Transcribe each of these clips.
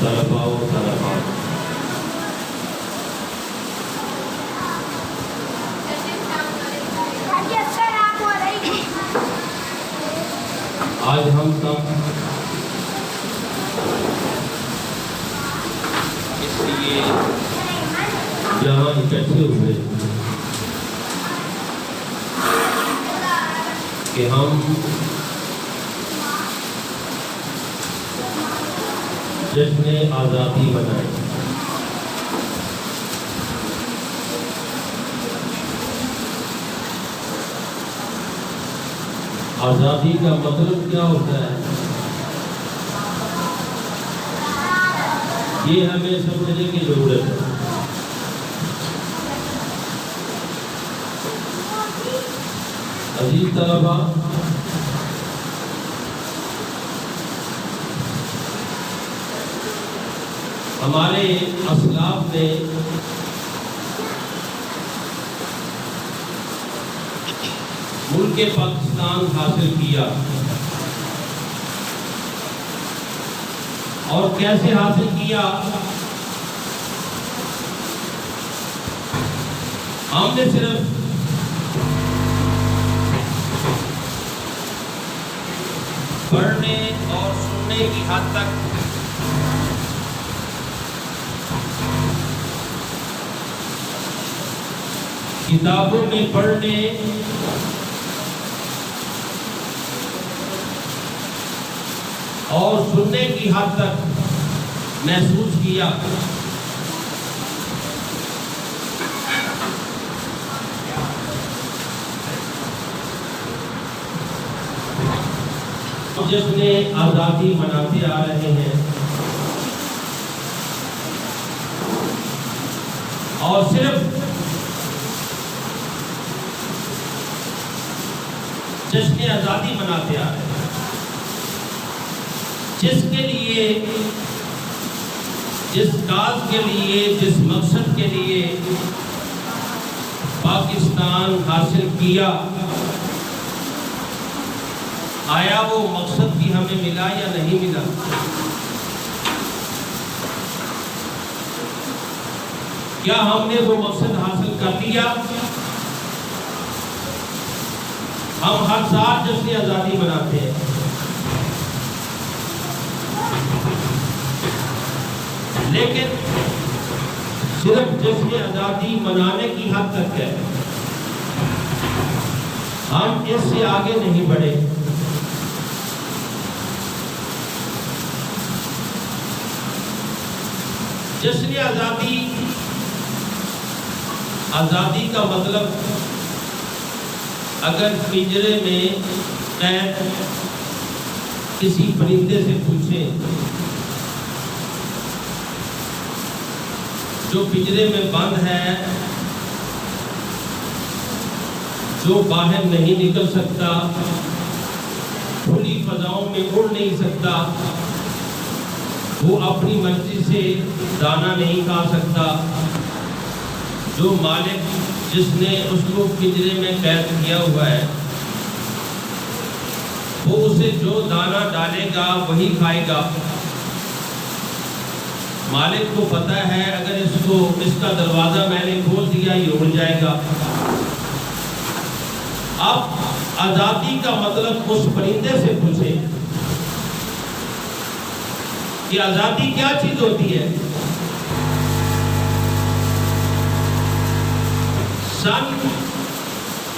طلباء و طلبات، آج ہم سب اس لیے یہاں اکٹھے ہوئے کہ ہم جشن آزادی منائیں۔ آزادی کا مطلب کیا ہوتا ہے یہ ہمیں سمجھنے کی ضرورت ہے۔ عزیز طلباء، ہمارے اسلاف نے ملک پاکستان حاصل کیا، اور کیسے حاصل کیا؟ ہم نے صرف پڑھنے اور سننے کی حد تک کتابوں میں پڑھنے اور سننے کی حد تک محسوس کیا، جشن آزادی مناتے آ رہے ہیں، اور صرف جشن آزادی مناتے آ رہے ہیں جس کے لیے، جس کاز کے لیے، جس مقصد کے لیے پاکستان حاصل کیا، آیا وہ مقصد بھی ہمیں ملا یا نہیں ملا؟ کیا ہم نے وہ مقصد حاصل کر لیا؟ ہم ہر سال جشن آزادی مناتے ہیں، لیکن صرف جشن آزادی منانے کی حد تک ہے، ہم اس سے آگے نہیں بڑھے۔ جشن آزادی، آزادی کا مطلب اگر پنجرے میں قید کسی پرندے سے پوچھیں جو پنجرے میں بند ہے، جو باہر نہیں نکل سکتا، کھلی فضاؤں میں اڑ نہیں سکتا، وہ اپنی مرضی سے دانہ نہیں کھا سکتا، جو مالک جس نے اس کو پنجرے میں قید کیا ہوا ہے وہ اسے جو دانہ ڈالے گا وہی کھائے گا۔ مالک کو پتہ ہے اگر اس کا دروازہ میں نے کھول دیا یہ اڑ جائے گا۔ اب آزادی کا مطلب اس پرندے سے پوچھیں کہ آزادی کیا چیز ہوتی ہے؟ سن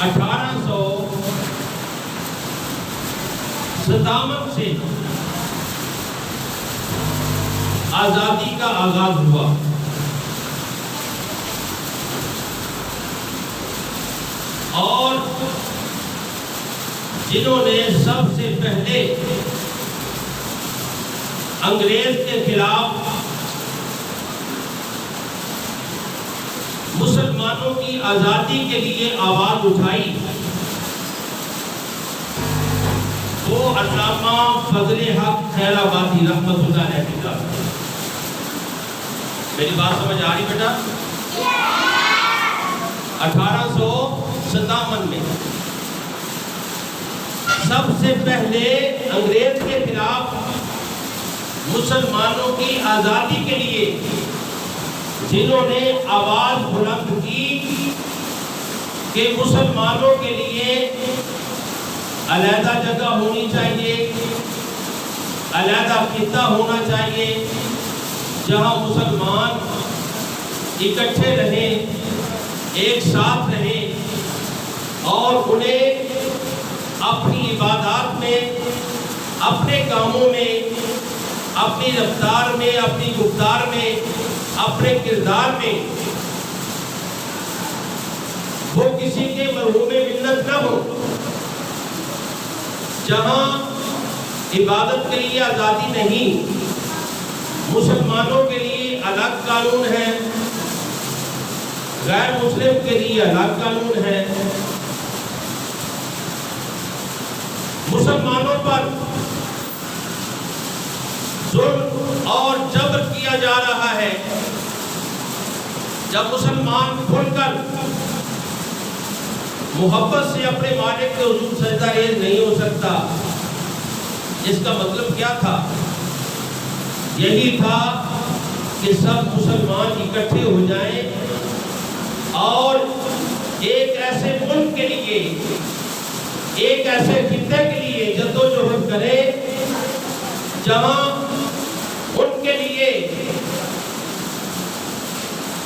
1857 سے آزادی کا آغاز ہوا، اور جنہوں نے سب سے پہلے انگریز کے خلاف مسلمانوں کی آزادی کے لیے آواز اٹھائی وہ علامہ فضل حق خیر آبادی رحمت اللہ علیہ کا۔ میری بات سمجھ آ رہی بیٹا؟ 1857 میں سب سے پہلے انگریز کے خلاف مسلمانوں کی آزادی کے لیے جنہوں نے آواز بلند کی کہ مسلمانوں کے لیے علیحدہ جگہ ہونی چاہیے، علیحدہ خطہ ہونا چاہیے جہاں مسلمان اکٹھے رہیں، ایک ساتھ رہیں اور انہیں اپنی عبادات میں، اپنے کاموں میں، اپنی رفتار میں، اپنی گفتار میں، اپنے کردار میں وہ کسی کے مرہوم ملت نہ ہو۔ جہاں عبادت کے لیے آزادی نہیں، مسلمانوں کے لیے الگ قانون ہے، غیر مسلم کے لیے الگ قانون ہے، مسلمانوں پر ظلم اور جبر کیا جا رہا ہے، جب مسلمان کھل کر محبت سے اپنے مالک کے حضور سجدہ ریز نہیں ہو سکتا، اس کا مطلب کیا تھا؟ یہی تھا کہ سب مسلمان اکٹھے ہو جائیں اور ایک ایسے ملک کے لیے، ایک ایسے خطے کے لیے جدوجہد کریں جہاں ان کے لیے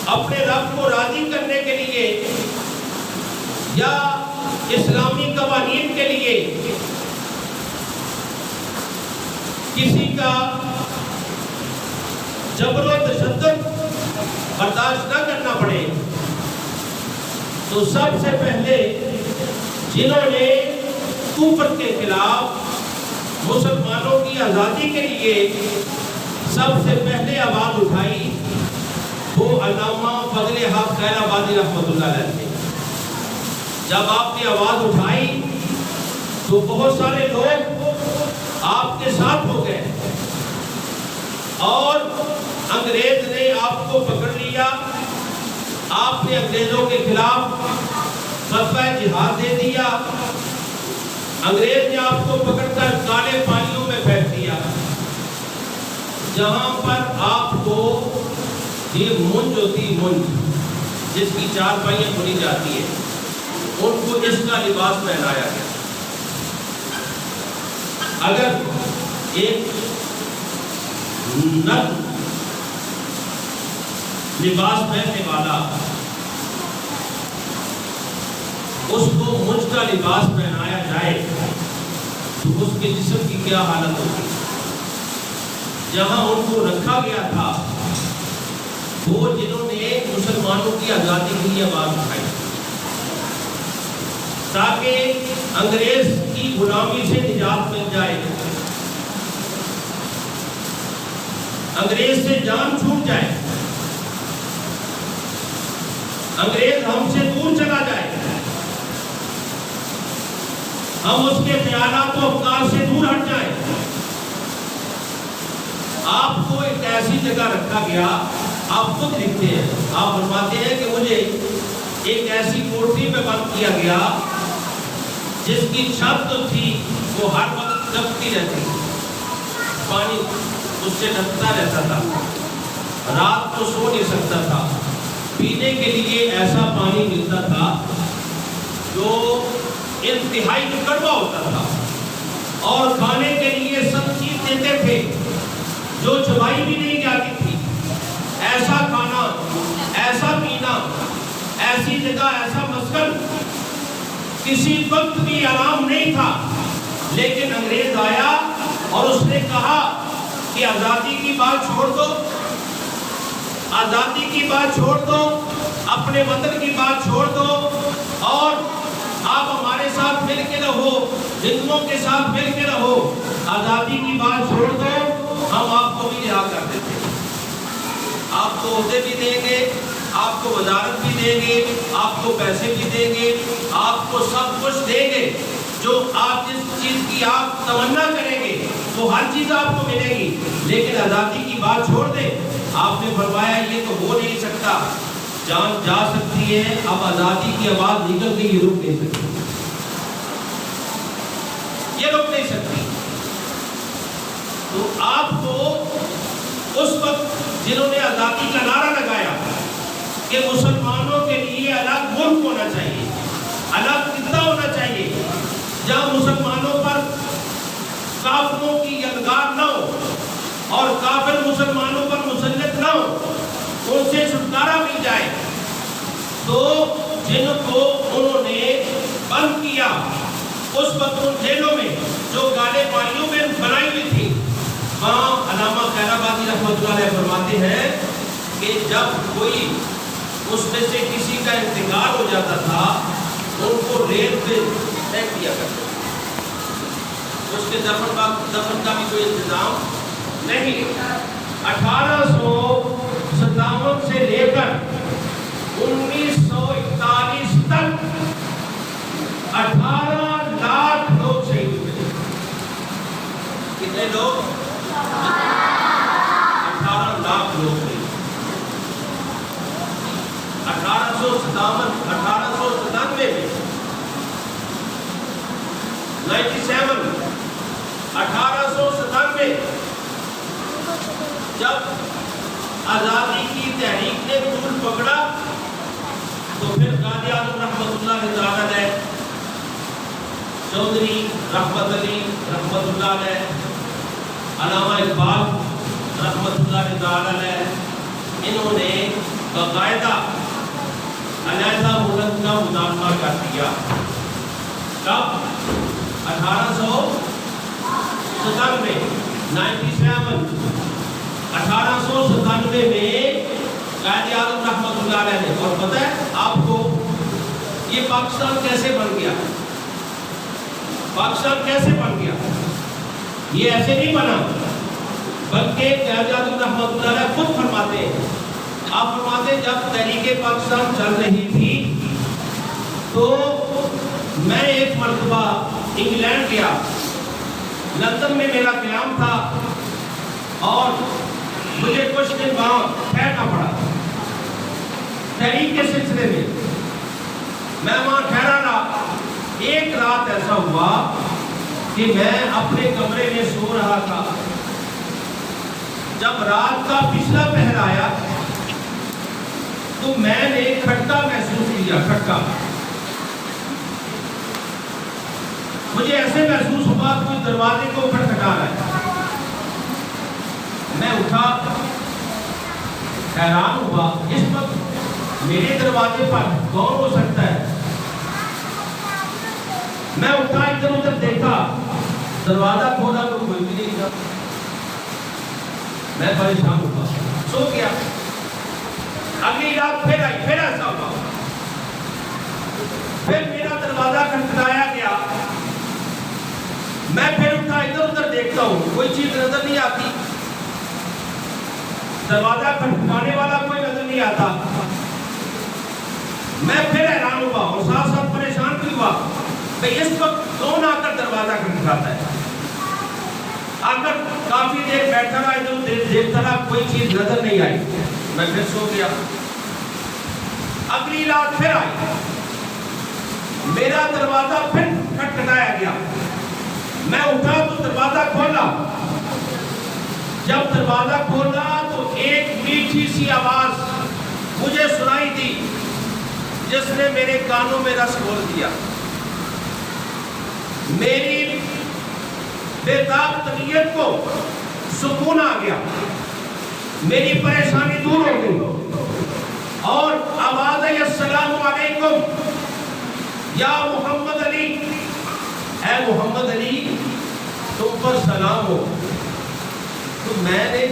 اپنے رب کو راضی کرنے کے لیے یا اسلامی قوانین کے لیے کسی کا جبر و تشدد برداشت نہ کرنا پڑے۔ تو سب سے پہلے جنہوں نے کفر کے خلاف مسلمانوں کی آزادی کے لیے سب سے پہلے آواز اٹھائی وہ علامہ فضل حق خیر آبادی رحمۃ اللہ علیہ تھے۔ جب آپ نے آواز اٹھائی تو بہت سارے لوگ آپ کے ساتھ ہو گئے اور انگریز نے آپ کو پکڑ لیا، آپ نے انگریزوں کے خلاف فتویٰ جہاد دے دیا، انگریز نے آپ کو پکڑ کر کالے پانیوں میں پھینک دیا، جہاں پر آپ کو یہ منج ہوتی، منج جس کی چار پائیاں بنی جاتی ہے، ان کو اس کا لباس پہنایا گیا۔ اگر ایک نر لباس پہننے والا اس کو منج کا لباس پہنایا جائے تو اس کے جسم کی کیا حالت ہوتی؟ جہاں ان کو رکھا گیا تھا وہ جنہوں نے مسلمانوں کی آزادی کے لیے آواز اٹھائی تاکہ انگریز کی غلامی سے نجات مل جائے، انگریز سے جان چھوٹ جائے، انگریز ہم سے دور چلا جائے، ہم اس کے خیالات و افکار سے دور ہٹ جائیں۔ آپ کو ایک ایسی جگہ رکھا گیا، آپ خود لکھتے ہیں، آپ فرماتے ہیں کہ مجھے ایک ایسی کوٹری میں بند کیا گیا جس کی چھت تھی وہ ہر وقت دبتی رہتی، پانی اس سے ڈھکتا رہتا تھا، رات کو سو نہیں سکتا تھا، پینے کے لیے ایسا پانی ملتا تھا جو انتہائی کڑوا ہوتا تھا، اور کھانے کے لیے سب چیز دیتے تھے جو چبائی بھی نہیں جاتی تھی۔ ایسا کھانا، ایسا پینا، ایسی جگہ، ایسا مسکن، کسی وقت بھی آرام نہیں تھا۔ لیکن انگریز آیا اور اس نے کہا کہ آزادی کی بات چھوڑ دو، آزادی کی بات چھوڑ دو، اپنے وطن کی بات چھوڑ دو، اور آپ ہمارے ساتھ مل کے رہو، ہندوؤں کے ساتھ مل کے رہو، آزادی کی بات چھوڑ دو، ہم آپ کو بھی رہا کر دیتے ہیں، آپ کو عہدے بھی دیں گے، آپ کو وزارت بھی دیں گے، آپ کو پیسے بھی دیں گے، آپ کو سب کچھ دیں گے، جو آپ جس چیز کی آپ تمنا کریں گے وہ ہر چیز آپ کو ملے گی، لیکن آزادی کی بات چھوڑ دیں۔ آپ نے فرمایا یہ تو ہو نہیں سکتا، جان جا سکتی ہے، اب آزادی کی آواز نکل کے یہ رک نہیں سکتی، یہ رک نہیں سکتی۔ تو آپ کو اس وقت جنہوں نے آزادی کا نعرہ لگایا کہ مسلمانوں کے لیے الگ ملک ہونا چاہیے، الگ خطہ ہونا چاہیے جہاں مسلمانوں پر کافروں کی یلغار نہ ہو اور کافر مسلمانوں پر مسلط نہ ہو، ان سے چھٹکارا مل جائے، تو جن کو انہوں نے بند کیا اس وقت ان جیلوں میں جو گالے پانیوں میں بنائی ہوئی تھی، وہاں علامہ خیر آبادی رحمۃ اللہ علیہ فرماتے ہیں کہ جب کوئی اس میں سے کسی کا انتقال ہو جاتا تھا ان کو ریت پہ پھینک دیا کرتے تھے، اس کے دفن کا بھی کوئی انتظام نہیں۔ 1857 سے لے کر 1941 تک 18 لاکھ لوگ شہید ہوئے۔ کتنے لوگ؟ 18 لاکھ لوگ شہید۔ 1897 میں 1897 جب آزادی کی تحریک نے طول پکڑا تو پھر قاضی اعظم رحمۃ اللہ علیہ، چودھری رحمت علی رحمۃ اللہ علیہ، علامہ اقبال رحمۃ اللہ علیہ، انہوں نے باقاعدہ علیحدہ ملک کا مطالبہ کر دیا۔ کب؟ 1897 میں قائد اعظم رحمۃ اللہ علیہ نے، اور پتہ ہے آپ کو یہ پاکستان کیسے بن گیا؟ پاکستان کیسے بن گیا؟ یہ ایسے نہیں بنا، بلکہ قائد اعظم رحمۃ اللہ علیہ خود فرماتے ہیں، آپ فرماتے ہیں جب تحریک پاکستان چل رہی تھی تو میں ایک مرتبہ انگلینڈ گیا، لندن میں میرا قیام تھا اور مجھے کچھ دن وہاں ٹھہرنا پڑا تحریک کے سلسلے میں وہاں ٹھہرا رہا۔ ایک رات ایسا ہوا کہ میں اپنے کمرے میں سو رہا تھا، جب رات کا پچھلا پہر آیا تو میں نے کھٹکا محسوس کیا، کھٹکا مجھے ایسے محسوس ہوا کوئی دروازے کو کھٹکھٹا رہا ہے۔ میں اٹھا، حیران ہوا اس وقت میرے دروازے پر کون ہو سکتا ہے؟ میں اٹھا، ادھر ادھر دیکھا، دروازہ کھولا تو کوئی بھی نہیں تھا۔ میں پریشان ہوا، سو گیا۔ اگلی رات پھر آئی، پھر ایسا ہوا، پھر میرا دروازہ کھٹکھٹایا گیا، میں پھر اٹھا، ادھر ادھر دیکھتا ہوں، کوئی چیز نظر نہیں آتی، دروازہ کھٹکھٹانے والا کوئی نظر نہیں آتا۔ میں پھر حیران ہوا اور ساتھ ساتھ پریشان بھی ہوا کہ اس وقت کون آ کر دروازہ کھٹکھٹاتا ہے۔ آ کر کافی دیر بیٹھا رہا، ادھر ادھر دیکھتا رہا، کوئی چیز نظر نہیں آئی، میں پھر سو گیا۔ اگلی رات پھر آئی، میرا دروازہ پھر کھٹکھٹایا گیا، میں اٹھا تو دروازہ کھولا، جب دروازہ کھولا تو ایک میٹھی سی آواز مجھے سنائی دی جس نے میرے کانوں میں رس گھول دیا۔ میری بےتاب طبیعت کو سکون آ گیا، میری پریشانی دور ہو گئی، اور آواز ہے السلام علیکم یا محمد علی، اے محمد علی تم پر سلام ہو۔ تو میں نے